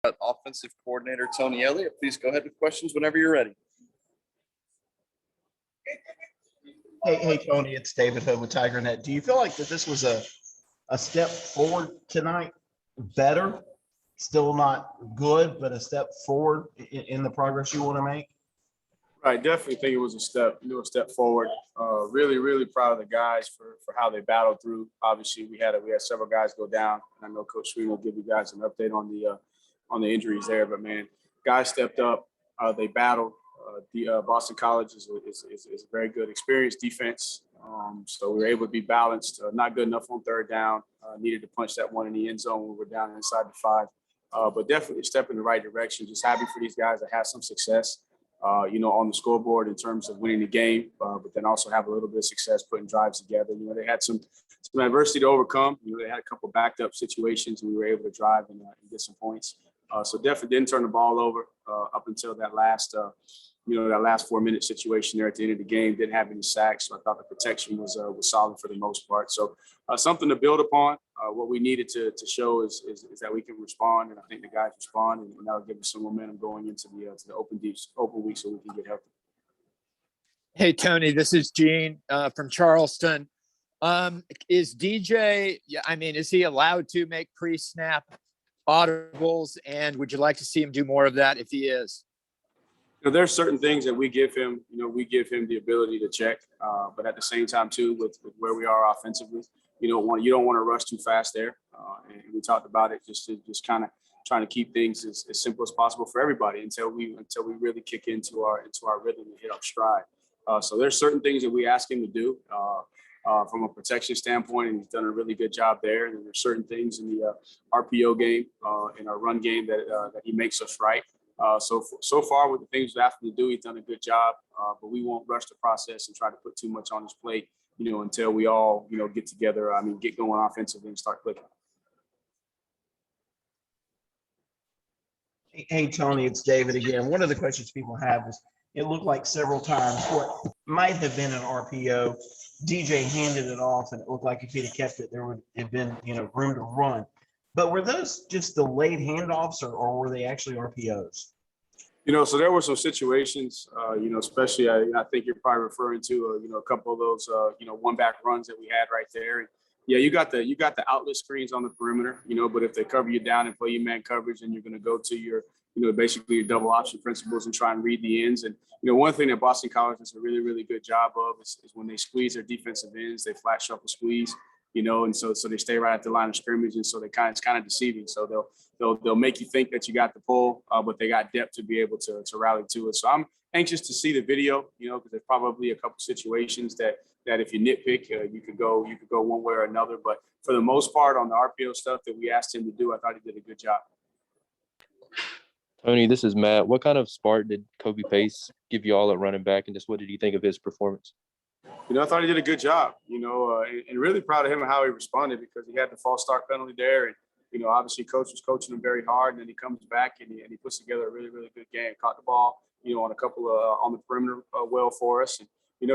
Offensive coordinator Tony Elliott. Please go ahead with questions whenever you're ready. Hey, Tony, it's David Hood with TigerNet. Do you feel like that this was a step forward tonight? Better, still not good, but a step forward in the progress you want to make? I definitely think it was a step forward. Really proud of the guys for how they battled through. Obviously, we had several guys go down, and I know Coach Sweeney will give you guys an update on the injuries there. But man, guys stepped up. They battled. Boston College is a very good, experienced defense. So we were able to be balanced. Not good enough on third down. Needed to punch that one in the end zone when we were down inside the 5. But definitely a step in the right direction. Just happy for these guys to have some success, on the scoreboard in terms of winning the game, but then also have a little bit of success putting drives together. They had some adversity to overcome. They had a couple backed up situations, and we were able to drive and get some points. So definitely didn't turn the ball over up until that last 4-minute situation there at the end of the game. Didn't have any sacks, so I thought the protection was solid for the most part. So something to build upon. What we needed to show is that we can respond, and I think the guys respond, and that'll give us some momentum going into the open week so we can get healthy. Hey Tony, this is Gene from Charleston. Is DJ? Is he allowed to make pre-snap audibles, and would you like to see him do more of that if he is? There's certain things that we give him. We give him the ability to check, but at the same time too, with where we are offensively, you don't want to rush too fast there. And we talked about it just kind of trying to keep things as simple as possible for everybody until we really kick into our rhythm and hit our stride. So there's certain things that we ask him to do from a protection standpoint, and he's done a really good job there. And there's certain things in the RPO game, in our run game that he makes us right. So far with the things we asked him to do, he's done a good job, but we won't rush the process and try to put too much on his plate, until we all, get together, get going offensively and start clicking. Hey, Tony, it's David again. One of the questions people have is, it looked like several times what might have been an RPO, DJ handed it off, and it looked like if he'd have kept it, there would have been, room to run. But were those just delayed handoffs, or were they actually RPOs? So there were some situations, especially I think you're probably referring to, a couple of those, one-back runs that we had right there. And yeah, you got the outlet screens on the perimeter, but if they cover you down and play you man coverage, then you're going to go to your, basically your double option principles and try and read the ends. And one thing that Boston College does a really, really good job of is when they squeeze their defensive ends, they flat shuffle squeeze. And so they stay right at the line of scrimmage, and so it's kind of deceiving. So they'll make you think that you got the pull, but they got depth to be able to rally to it. So I'm anxious to see the video, because there's probably a couple situations that if you nitpick, you could go one way or another. But for the most part, on the RPO stuff that we asked him to do, I thought he did a good job. Tony, this is Matt. What kind of spark did Kobe Pace give you all at running back, and just what did you think of his performance? I thought he did a good job, and really proud of him and how he responded, because he had the false start penalty there. And, obviously coach was coaching him very hard, and then he comes back and he puts together a really, really good game. Caught the ball, on a couple of on the perimeter well for us. And,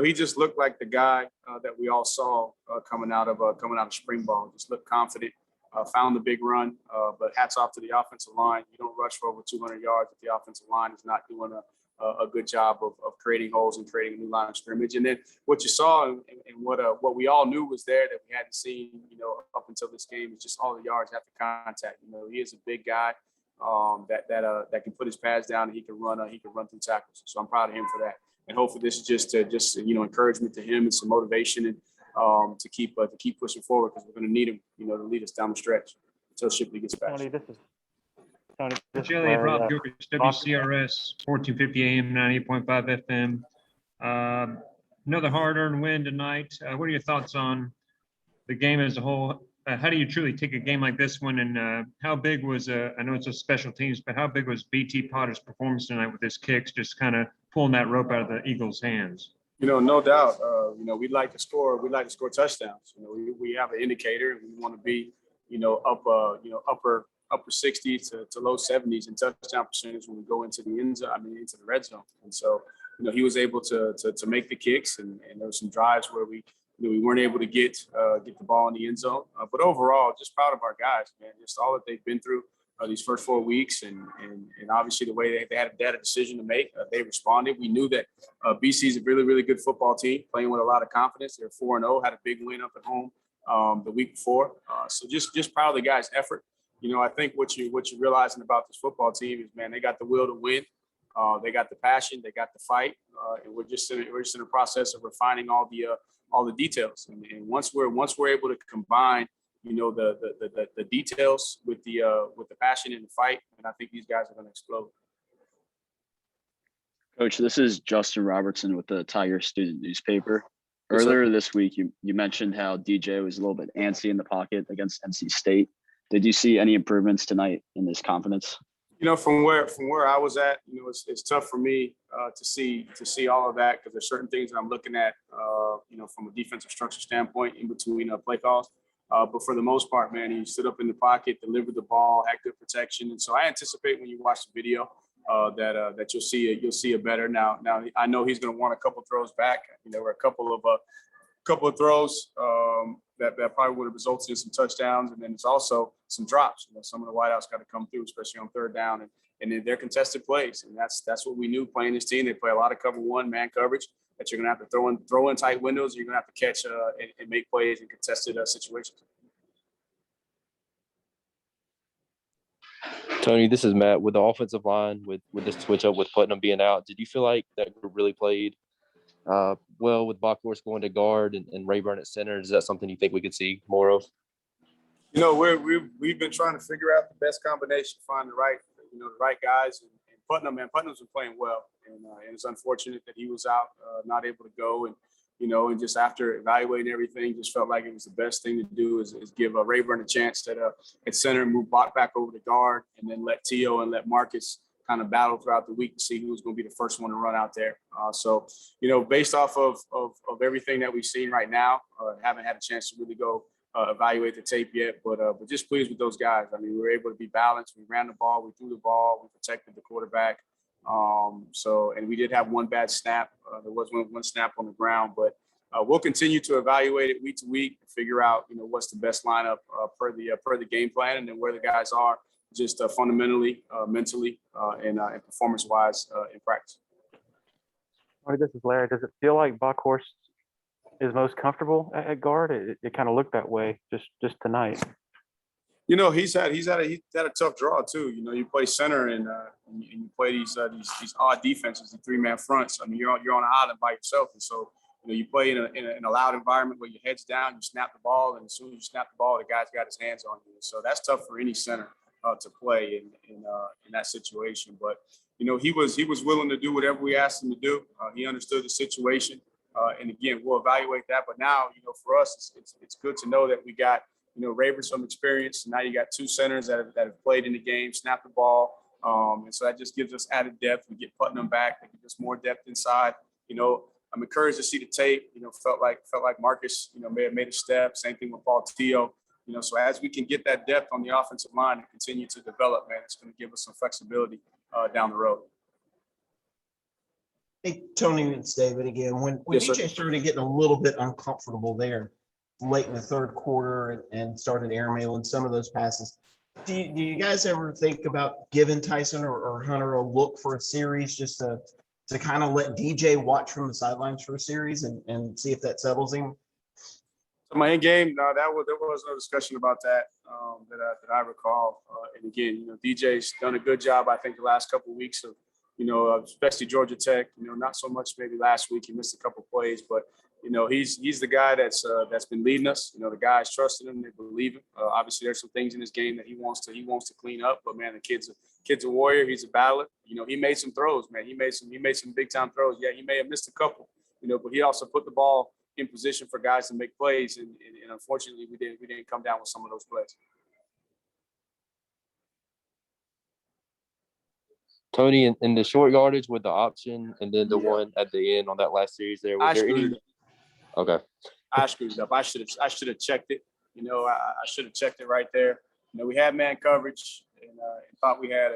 he just looked like the guy that we all saw coming out of spring ball. Just looked confident, found the big run, but hats off to the offensive line. You don't rush for over 200 yards if the offensive line is not doing a good job of creating holes and creating a new line of scrimmage. And then what you saw and what we all knew was there that we hadn't seen, up until this game is just all the yards after contact. He is a big guy that can put his pads down, and he can run through tackles. So I'm proud of him for that. And hopefully this is just encouragement to him and some motivation and to keep pushing forward, because we're going to need him, to lead us down the stretch until Shipley gets back. Tony, Elliott, Rob George, WCRS, 1450 AM, 98.5 FM. Another hard-earned win tonight. What are your thoughts on the game as a whole? How do you truly take a game like this one? And how big was, I know it's a special teams, but how big was BT Potter's performance tonight with his kicks, just kind of pulling that rope out of the Eagles' hands? No doubt. We'd like to score touchdowns. We have an indicator, and we want to be, upper 60s to low 70s in touchdown percentage when we go into the into the red zone. And so, he was able to make the kicks, and there were some drives where we weren't able to get the ball in the end zone. But overall, just proud of our guys, man. Just all that they've been through. these first 4 weeks, and obviously the way they had a decision to make, they responded. We knew that BC is a really, really good football team, playing with a lot of confidence. They're 4-0, had a big win up at home the week before. So just proud of the guys' effort. I think what you're realizing about this football team is, man, they got the will to win. They got the passion, they got the fight, and we're just in the process of refining all the details. And once we're able to combine, the details with the passion and the fight, and I think these guys are going to explode. Coach, this is Justin Robertson with the Tiger Student Newspaper. Yes, sir. Earlier this week, you mentioned how DJ was a little bit antsy in the pocket against NC State. Did you see any improvements tonight in this confidence? From where I was at, it's tough for me to see all of that, because there's certain things that I'm looking at, from a defensive structure standpoint in between play calls. But for the most part, man, he stood up in the pocket, delivered the ball, had good protection, and so I anticipate when you watch the video that you'll see it better. Now I know he's going to want a couple throws back. There were a couple of throws that probably would have resulted in some touchdowns, and then it's also some drops. Some of the wideouts got to come through, especially on third down, and they're contested plays, and that's what we knew playing this team. They play a lot of cover one man coverage that you're going to have to throw in tight windows. You're going to have to catch and make plays in contested situations. Tony, this is Matt. With the offensive line, with this switch up with Putnam being out, did you feel like that group really played well with Backhorst going to guard and Rayburn at center? Is that something you think we could see more of? We've been trying to figure out the best combination, find the right guys. And Putnam's been playing well, and it's unfortunate that he was out, not able to go. And just after evaluating everything, just felt like it was the best thing to do is give Rayburn a chance at center and move Bach back over to guard, and then let Tio and let Marcus kind of battle throughout the week to see who was going to be the first one to run out there. So based off of everything that we've seen right now, haven't had a chance to really go evaluate the tape yet, but just pleased with those guys. I mean, we were able to be balanced. We ran the ball, we threw the ball, we protected the quarterback. And we did have one bad snap. There was one snap on the ground, but we'll continue to evaluate it week to week and figure out, what's the best lineup per the game plan, and then where the guys are just fundamentally, mentally, and performance-wise in practice. Hi, this is Larry. Does it feel like Backhorst is most comfortable at guard? It kind of looked that way just tonight. He's had a tough draw too. You play center and you play these odd defenses, the three-man fronts. I mean, you're on an island by yourself, and so you play in a loud environment where your head's down, you snap the ball, and as soon as you snap the ball, the guy's got his hands on you. So that's tough for any center to play in that situation. But he was willing to do whatever we asked him to do. He understood the situation, and again, we'll evaluate that. But now, for us, it's good to know that we got Rayburn some experience. Now you got two centers that have played in the game, snap the ball, and so that just gives us added depth. We get Putnam back, that gives us more depth inside. I'm encouraged to see the tape. Felt like Marcus, may have made a step. Same thing with Paul Tio. So as we can get that depth on the offensive line and continue to develop, man, it's going to give us some flexibility down the road. Hey, Tony, it's David again. When Yes, DJ sir. started getting a little bit uncomfortable there late in the third quarter and started airmailing some of those passes, do you guys ever think about giving Tyson or Hunter a look for a series just to kind of let DJ watch from the sidelines for a series and see if that settles him? So my end game, no, there was no discussion about that that I recall. And again, DJ's done a good job, I think, the last couple of weeks of, especially Georgia Tech. Not so much maybe last week. He missed a couple of plays, but he's the guy that's been leading us. The guys trusted him, they believe him. Obviously, there's some things in his game that he wants to clean up. But man, the kid's a warrior. He's a battler. He made some throws, man. He made some big time throws. Yeah, he may have missed a couple, but he also put the ball in position for guys to make plays, and unfortunately, we didn't come down with some of those plays. Tony, in the short yardage with the option and then the one at the end on that last series there, was there any? Okay. I screwed up. I should have checked it. I should have checked it right there. We had man coverage and thought we had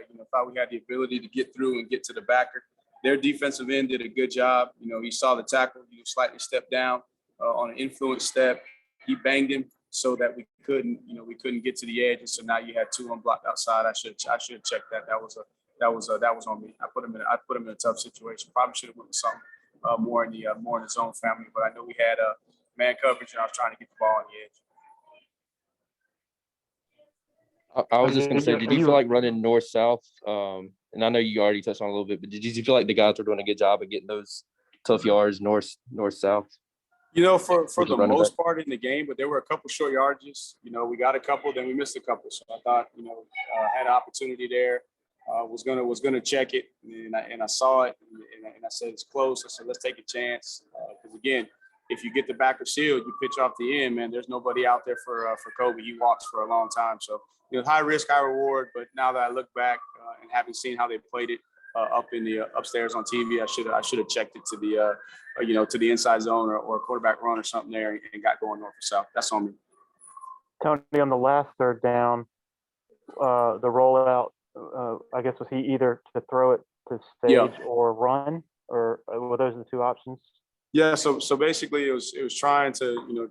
the ability to get through and get to the backer. Their defensive end did a good job. He saw the tackle. He slightly stepped down on an influence step. He banged him. so that we couldn't get to the edge. And so now you had 2 unblocked outside. I should have checked that. That was on me. I put him in a tough situation. Probably should have went with something more in the zone family. But I know we had man coverage, and I was trying to get the ball on the edge. I was just gonna say, did you feel like running north-south? And I know you already touched on it a little bit, but did you feel like the guys were doing a good job of getting those tough yards north-south? For the most part in the game, but there were a couple short yardages. We got a couple, then we missed a couple. So I thought, had an opportunity there. Was gonna check it, and I saw it, and I said it's close. I said let's take a chance, because again, if you get the back of shield, you pitch off the end, man. There's nobody out there for Kobe. He walks for a long time, so high risk, high reward. But now that I look back and having seen how they played it up in the upstairs on TV, I should have checked it to the to the inside zone or a quarterback run or something there and got going north or south. That's on me. Tony, on the last third down, the rollout, I guess, was he either to throw it to stage or run, or were those the 2 options? Yeah, so basically it was trying to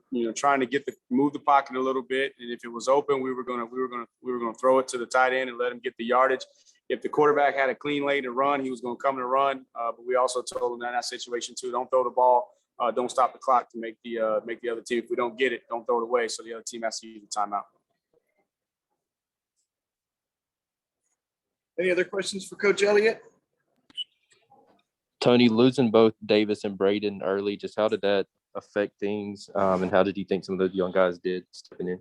move the pocket a little bit, and if it was open, we were gonna throw it to the tight end and let him get the yardage. If the quarterback had a clean lane to run, he was gonna come to run. But we also told him in that situation too, don't throw the ball, don't stop the clock to make the other team. If we don't get it, don't throw it away, so the other team has to use the timeout. Any other questions for Coach Elliott? Tony, losing both Davis and Braden early, just how did that affect things? And how did you think some of those young guys did stepping in?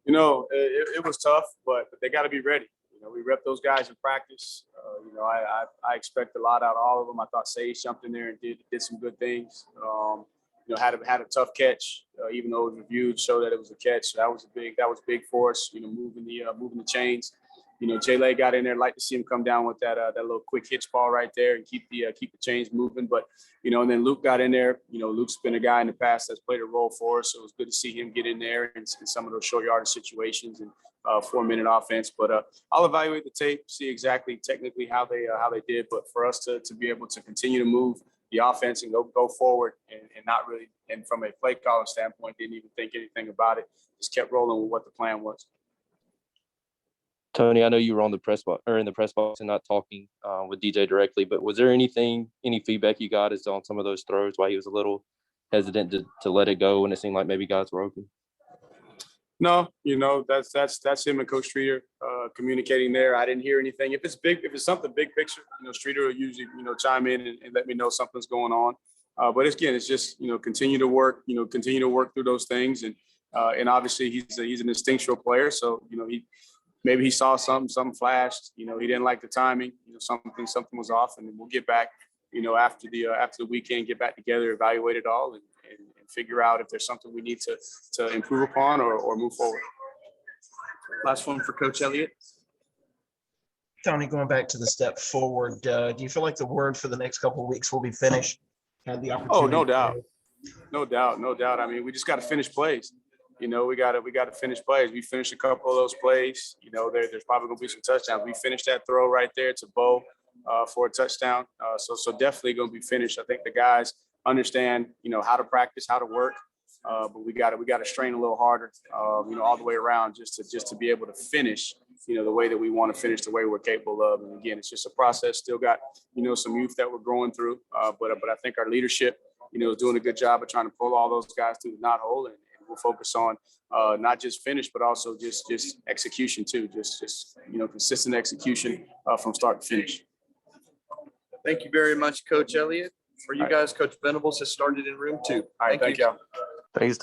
It was tough, but they got to be ready. We rep those guys in practice. I expect a lot out of all of them. I thought Sage jumped in there and did some good things. Had a tough catch, even though it was reviewed, showed that it was a catch. So that was big for us. Moving the chains. Jay got in there. Like to see him come down with that little quick hitch ball right there and keep the chains moving. But and then Luke got in there. Luke's been a guy in the past that's played a role for us, so it was good to see him get in there in some of those short yardage situations and 4-minute offense. But I'll evaluate the tape, see exactly technically how they did. But for us to be able to continue to move the offense and go forward and not really, and from a play calling standpoint, didn't even think anything about it. Just kept rolling with what the plan was. Tony, I know you were on the press box or in the press box and not talking with DJ directly, but was there any feedback you got as on some of those throws why he was a little hesitant to let it go when it seemed like maybe guys were open? No, that's him and Coach Streeter communicating there. I didn't hear anything. If it's something big picture, Streeter will usually chime in and let me know something's going on. But it's just continue to work through those things, and obviously he's an instinctual player, so maybe he saw something flashed. He didn't like the timing. Something was off, and then we'll get back. After the weekend, get back together, evaluate it all, and figure out if there's something we need to improve upon or move forward. Last one for Coach Elliott. Tony, going back to the step forward, do you feel like the word for the next couple of weeks will be finished? Had the opportunity. Oh, no doubt. I mean, we just got to finish plays. We got to finish plays. We finished a couple of those plays. There's probably gonna be some touchdowns. We finished that throw right there to Bo for a touchdown. So definitely gonna be finished. I think the guys understand how to practice, how to work, but we got to strain a little harder. All the way around just to be able to finish. The way that we want to finish, the way we're capable of. And again, it's just a process. Still got some youth that we're growing through, but I think our leadership is doing a good job of trying to pull all those guys through the knot hole, and we'll focus on not just finish, but also just execution too. Just consistent execution from start to finish. Thank you very much, Coach Elliott. For you guys, Coach Venables has started in room 2. All right, thank you. Thanks.